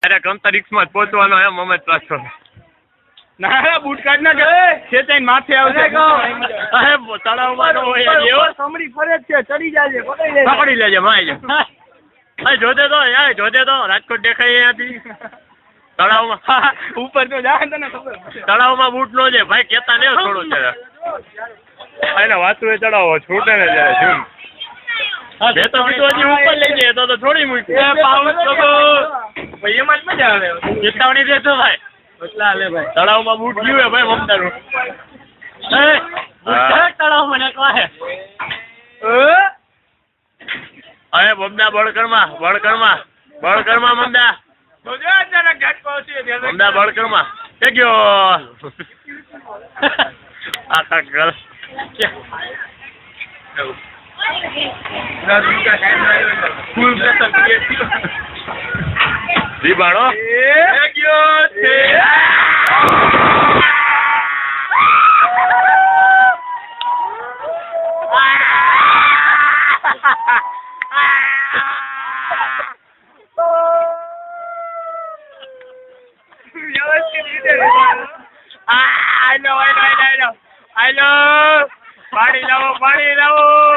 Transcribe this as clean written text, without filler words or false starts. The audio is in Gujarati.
અરે અંતરિક્ષમાં જ પહોંચવાનો એમ મમજ પાછો ના બૂટ કાઢ ના છે તે માથે આવશે તળાવમાં નો હોય એવો સમડી ફરે છે ચડી જાય પકડી લેજે માય જોતે તો યાર જોતે તો રાજકોટ દેખાય અહીંયાથી તળાવમાં ઉપર તો જાય તને ખબર તળાવમાં બૂટ નો છે ભાઈ કેતા ને થોડો છે એને વાતું એ ચડાવો છૂટે ને જયારે શું મેં તો કીધું હજી ઉપર લઈ જાય તો થોડી મૂકી એમાં જ મજા આવે ચેતવણી દેતો ભાઈ તળાવમાં બૂટ ગયું હે ભાઈ મમતાનું તળાવમાં નકવાહે અરે મમદા બળકરમાં મમદા મમદા બળકરમાં કે ગયો આખા ઘર દીબાણો I know. પાણી લાવો